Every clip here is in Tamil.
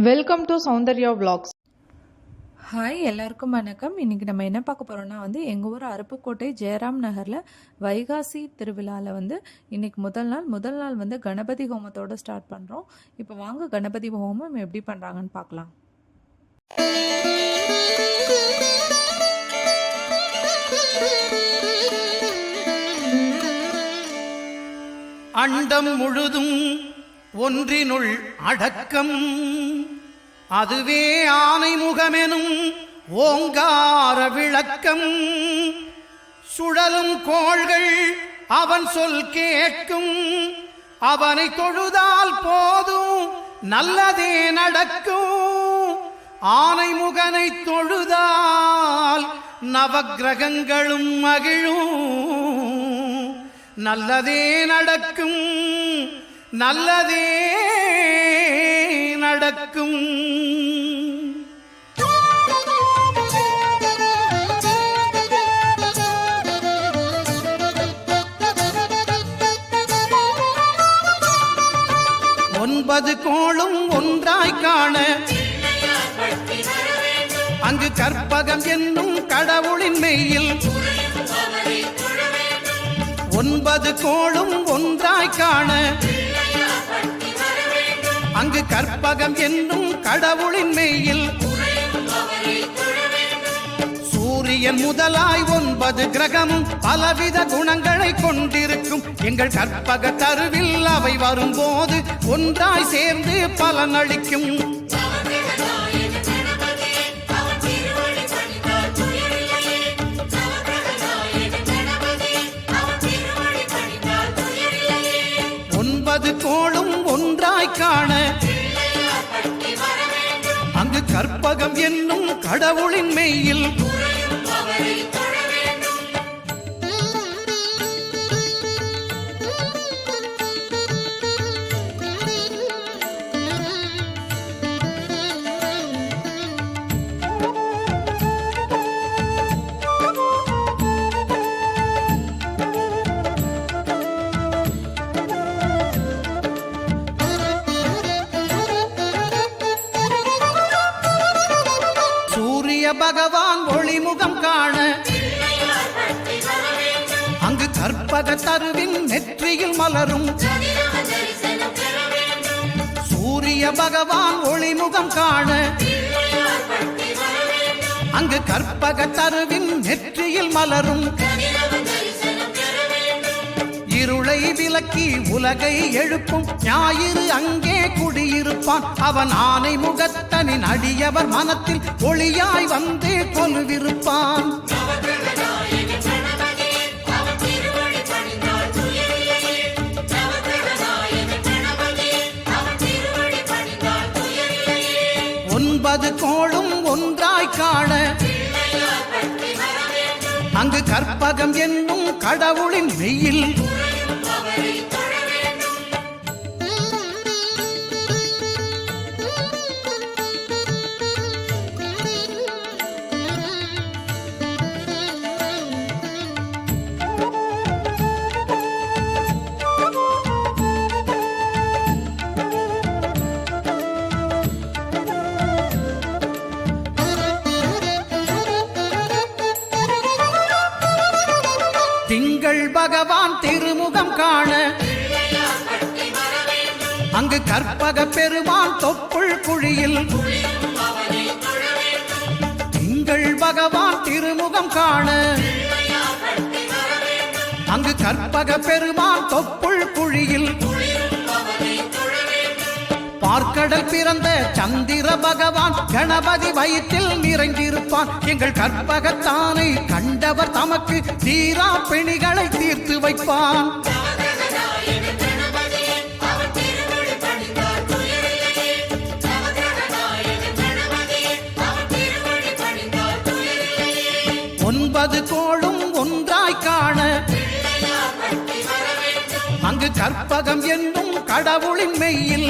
Welcome to Soundarya vlogs. Hi எல்லாருக்கும் வணக்கம். இன்றைக்கி நம்ம என்ன பார்க்க போகிறோம்னா எங்கள் ஊர் அருப்புக்கோட்டை ஜெயராம் நகரில் வைகாசி திருவிழாவில் இன்றைக்கி முதல் நாள் கணபதி ஹோமத்தோடு ஸ்டார்ட் பண்ணுறோம். இப்போ வாங்க கணபதி ஹோமம் எப்படி பண்ணுறாங்கன்னு பார்க்கலாம். அண்டம் முழுதும் ஒன்றினுள் அடக்கம், அதுவே ஆனை முகமெனும் ஓங்கார விளக்கம். சுழலும் கோள்கள் அவன் சொல் கேட்கும், அவனை தொழுதால் போதும் நல்லதே நடக்கும். ஆனை முகனை தொழுதால் நவக்கிரகங்களும் மகிழும், நல்லதே நடக்கும், நல்லதே நடக்கும். ஒன்பது கோளும் ஒன்றாய் காண அங்கு கற்பகம் என்னும் கடவுளின் மெய்யில். ஒன்பது கோளும் ஒன்றாய் காண அங்கு கற்பகம் என்னும் கடவுளின் மெய்யில். சூரியன் முதலாய் 9 கிரகமும் பலவித குணங்களை கொண்டிருக்கும். எங்கள் கற்பக தருவில் அவை வரும்போது ஒன்றாய் சேர்ந்து பலனளிக்கும். ஒன்பது கோளும் ஒன்றாய் காண அங்கு கற்பகம் என்னும் கடவுளின் மெய்யில். பகவான் ஒளிமுகம் காண அங்கு கற்பக தருவின் நெற்றியில் மலரும். சூரிய பகவான் ஒளிமுகம் காண அங்கு கற்பக தருவின் நெற்றியில் மலரும். இருளை விலக்கி உலகை எழுப்பும் ஞாயிறு அங்கே குடியிருப்பான். அவன் ஆனை முகத்தனின் அடியவர் மனத்தில் ஒளியாய் வந்து கொலுவிருப்பான். ஒன்பது கோளும் ஒன்றாய் காண அங்கு கற்பகம் என்னும் கடவுளின் மெய்யில். திங்கள் பகவான் திருமுகம் காண அங்கு கற்பக பெருமான் தொப்புள் குழியில். திங்கள் பகவான் திருமுகம் காண அங்கு கற்பக பெருமான் தொப்புள் குழியில். பார்க்கடல் பிறந்த சந்திர பகவான் கணபதி வயிற்றில் நிறைந்திருப்பான். எங்கள் கற்பகத்தானை கண்டவர் தமக்கு தீரா பிணிகளை தீர்த்து வைப்பான். ஒன்பது கோளும் ஒன்றாய் காண அங்கு கற்பகம் என்னும் கடவுளின் மெய்யில்.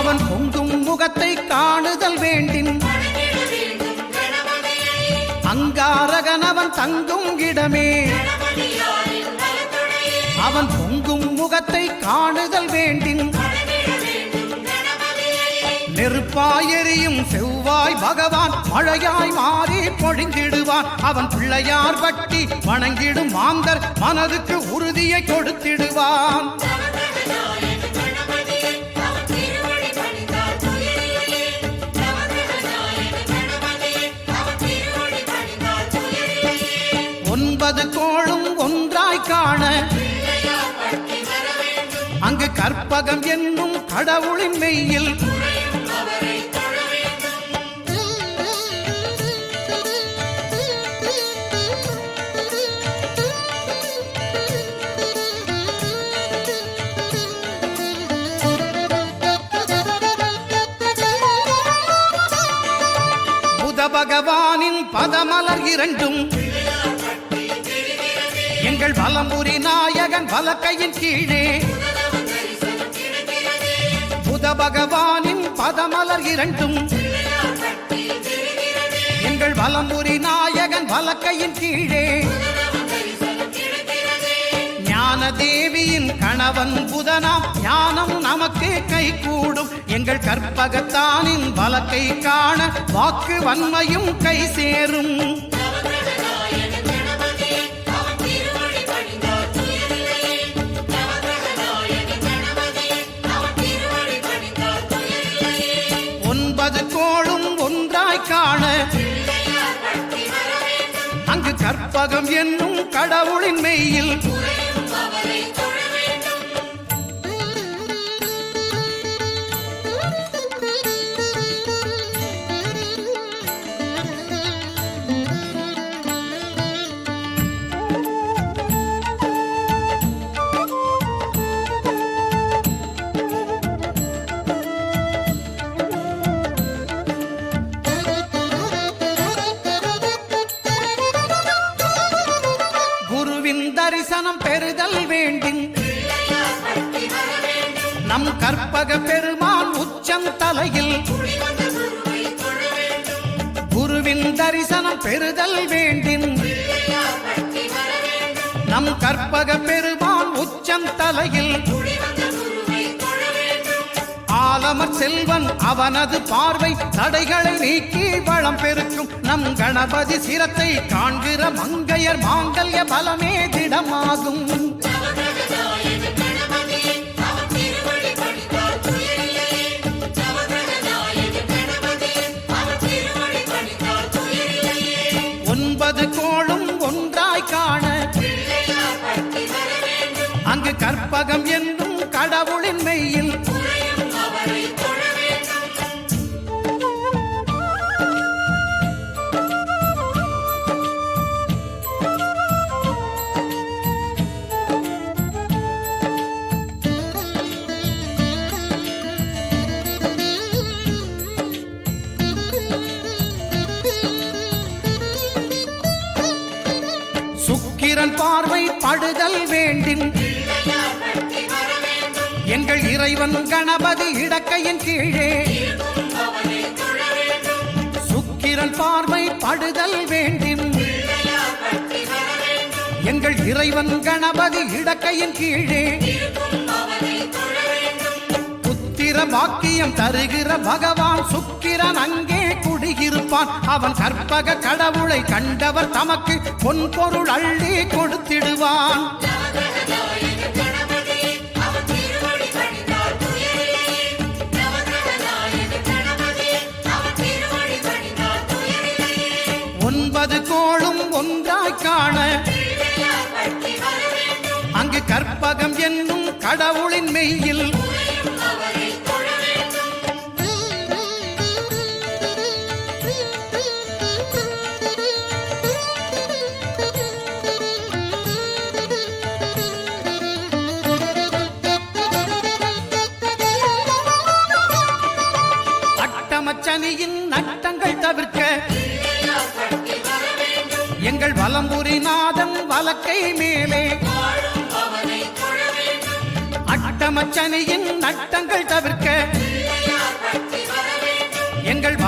அவன் பொங்கும் முகத்தை காணுதல் வேண்டின் அங்காரகன் அவன் தங்கும் இடமே அவன் பொங்கும் முகத்தை காணுதல் வேண்டின் நெருப்பாய் எரியும் செவ்வாய் பகவான் மழையாய் மாறி பொழிந்திடுவான் அவன் பிள்ளையார் பட்டி வணங்கிடும் மாந்தர் மனதுக்கு உறுதியை கொடுத்திடுவான் ஒன்பது கோளும் ஒன்றாய் காண அங்கு கற்பகம் என்னும் கடவுளின் மெய்யில் புத பகவானின் பதமலர் இரண்டும் எங்கள் வலம்புரி நாயகன் வலக்கையின் கீழே புத பகவானின் பதமலர் இரண்டும் எங்கள் வலம்புரி நாயகன் வலக்கையின் கீழே ஞான தேவியின் கணவன் புதனாம் ஞானம் நமக்கு கை கூடும் எங்கள் கற்பகத்தானின் வலக்கை காண வாக்கு வன்மையும் கை சேரும் கோளும் ஒன்றாய் காண அங்கு கற்பகம் என்னும் கடவுளின் மெய்யில் தரிசனம் பெறுதல் வேண்டின் நம் கற்பக பெருமான் உச்சம் தலையில் குருவின் தரிசனம் பெறுதல் வேண்டின் நம் கற்பக பெருமான் உச்சம் தலையில் ஆலமர் செல்வன் அவனது பார்வை தடைகளை நீக்கி வளம் பெருக்கும் நம் கணபதி சிரத்தை காண்கிற மங்கையர் மாங்கல்ய பலமே திடமாகும் ஒன்பது கோளும் ஒன்றாய் காண அங்கு கற்பகம் என்னும் கடவுளின் மெய்யில் சுக்கிரன் பார்வை படுதல் வேண்டின் எங்கள் இறைவன் கணபதி இடக்கையின் கீழே சுக்கிரன் பார்வை படுதல் வேண்டின் எங்கள் இறைவன் கணபதி இடக்கையின் கீழே புத்திர பாக்கியம் தருகிற பகவான் சுக்கிரன் அங்கே குடியிருப்பான் அவன் கற்பக கடவுளை கண்டவர் தமக்கு பொன் பொருள் அள்ளி கொடுத்திடுவான் ஒன்பது கோளும் ஒன்றாய் காண அங்கு கற்பகம் என்னும் கடவுளின் மெய்யில் அட்டமச்சனியின் நட்டங்கள் தவிர்க்க எங்கள் வலம்புரி நாதன் வலக்கை மேலே அட்டமச்சனியின் நட்டங்கள் தவிர்க்க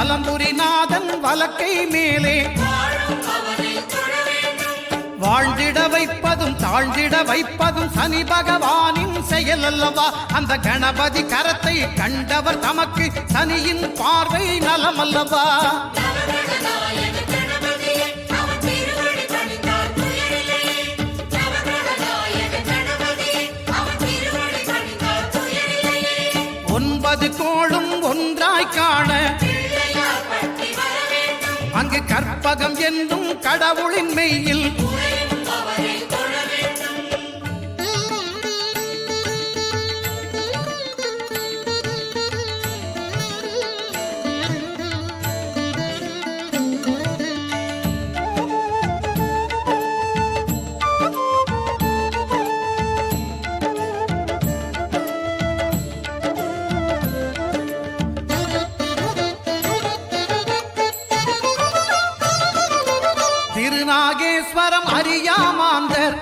வலம்புரிநாதன் வலக்கை மேலே வாழ்ந்திட வைப்பதும் தாழ்ந்திட வைப்பதும் சனி பகவானின் செயல் அல்லவா. அந்த கணபதி கரத்தை கண்டவர் தமக்கு சனியின் பார்வை நலமல்லவா. ஒன்பது கோளும் ஒன்றாய் காண அங்கு கற்பகம் என்னும் கடவுளின் மெய்யில் திருநாகேஸ்வரம் அறியாமாந்தர்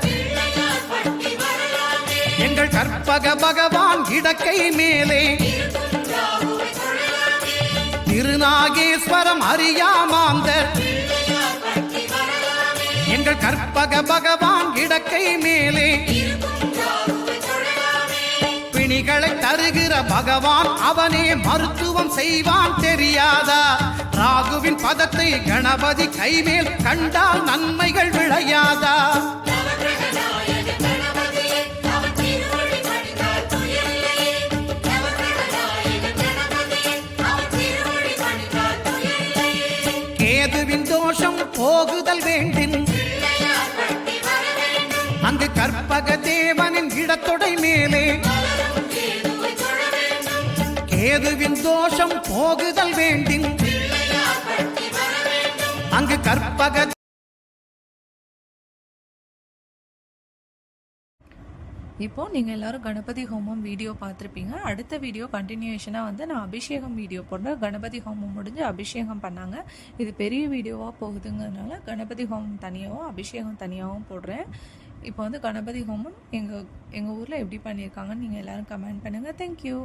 எங்கள் கற்பக பகவான் இடக்கை மேலே. திருநாகேஸ்வரம் அறியாமாந்தர் எங்கள் கற்பக பகவான் இடக்கை மேலே. பிணிகளை தருகிற பகவான் அவனே மருத்துவம் செய்வான் தெரியாதா. ராகுவின் பதத்தை கணபதி கைமேல் கண்டால் நன்மைகள் விளையாதா. கேதுவின் தோஷம் போகுதல் வேண்டின் அங்கு கற்பக தேவனின் இடத்தொடை மேலே. கேதுவின் தோஷம் போகுதல் வேண்டின் அங்கு கற்பக. இப்போ நீங்கள் எல்லாரும் கணபதி ஹோமம் வீடியோ பார்த்துருப்பீங்க. அடுத்த வீடியோ கண்டினியூஷனாக வந்து நான் அபிஷேகம் வீடியோ போடுறேன். கணபதி ஹோமம் முடிஞ்சு அபிஷேகம் பண்ணாங்க. இது பெரிய வீடியோவாக போகுதுங்கிறதுனால கணபதி ஹோமம் தனியாகவும் அபிஷேகம் தனியாகவும் போடுறேன். இப்போ வந்து கணபதி ஹோமம் எங்கள் ஊரில் எப்படி பண்ணியிருக்காங்கன்னு நீங்கள் எல்லோரும் கமெண்ட் பண்ணுங்கள். தேங்க்யூ.